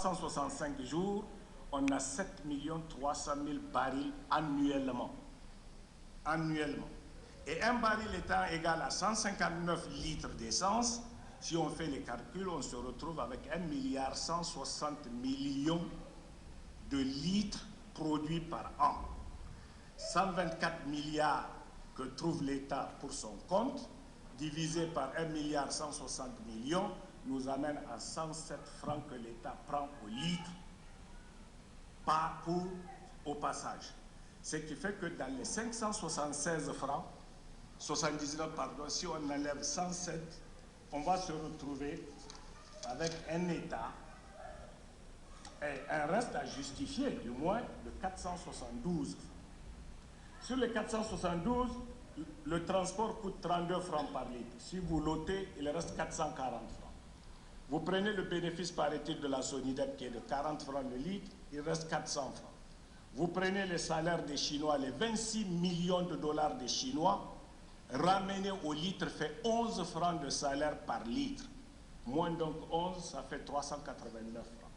365 jours, on a 7 300 000 barils annuellement. Et un baril étant égal à 159 litres d'essence, si on fait les calculs, on se retrouve avec 1,160 milliard de litres produits par an. 124 milliards que trouve l'État pour son compte, divisé par 1,160 milliard, nous amène à 107 francs que l'État prend au litre, pas au passage. Ce qui fait que dans les 576 francs, 79 pardon, si on enlève 107, on va se retrouver avec un État et un reste à justifier, du moins, de 472 francs. Sur les 472, le transport coûte 32 francs par litre. Si vous l'ôtez, il reste 440 francs. Vous prenez le bénéfice par étude de la Sonidep qui est de 40 francs le litre, il reste 400 francs. Vous prenez les salaires des Chinois, les 26 millions de dollars des Chinois, ramené au litre fait 11 francs de salaire par litre. Moins donc 11, ça fait 389 francs.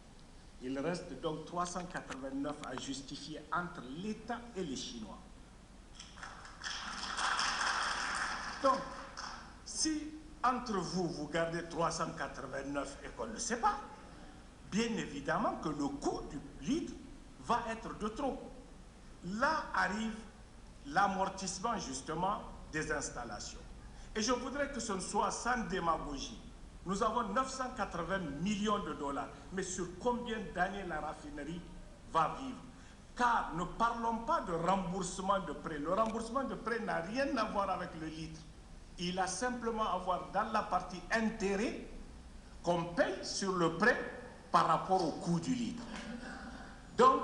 Il reste donc 389 à justifier entre l'État et les Chinois. Donc, si entre vous, vous gardez 389 et qu'on ne le sait pas, bien évidemment que le coût du litre va être de trop. Là arrive l'amortissement justement des installations. Et je voudrais que ce ne soit sans démagogie. Nous avons 980 millions de dollars, mais sur combien d'années la raffinerie va vivre? Car ne parlons pas de remboursement de prêt. Le remboursement de prêt n'a rien à voir avec le litre. Il a simplement à voir dans la partie intérêt qu'on paye sur le prêt par rapport au coût du litre. Donc,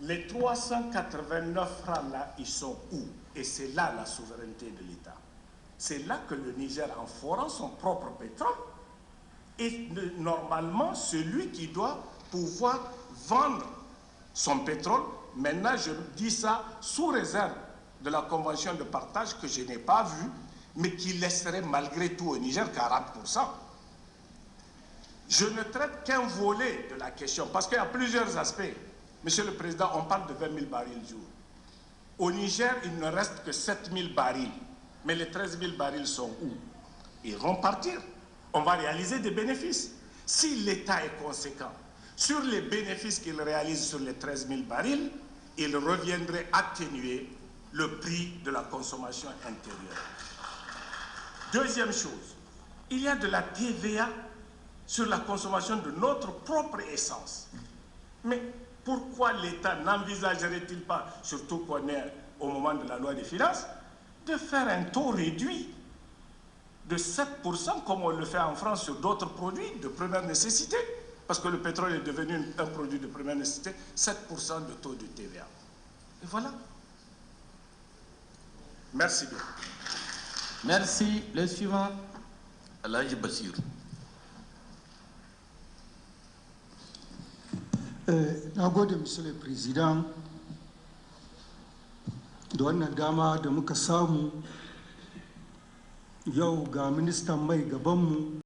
les 389 francs là, ils sont où? Et c'est là la souveraineté de l'État. C'est là que le Niger, en forant son propre pétrole, est normalement celui qui doit pouvoir vendre son pétrole. Maintenant, je dis ça sous réserve de la convention de partage que je n'ai pas vue, mais qui laisserait malgré tout au Niger 40%. Je ne traite qu'un volet de la question, parce qu'il y a plusieurs aspects. Monsieur le Président, on parle de 20 000 barils jour. Au Niger, il ne reste que 7 000 barils. Mais les 13 000 barils sont où? Ils vont partir. On va réaliser des bénéfices. Si l'État est conséquent sur les bénéfices qu'il réalise sur les 13 000 barils, il reviendrait atténuer le prix de la consommation intérieure. Deuxième chose, il y a de la TVA sur la consommation de notre propre essence. Mais pourquoi l'État n'envisagerait-il pas, surtout qu'on est au moment de la loi des finances, de faire un taux réduit de 7% comme on le fait en France sur d'autres produits de première nécessité? Parce que le pétrole est devenu un produit de première nécessité, 7% de taux de TVA. Et voilà. Merci bien. Merci. Le suivant. Alhaji Bassir. Na gode, Monsieur le Président, da wannan dama da muka samu yau ga ministan mai gabanmu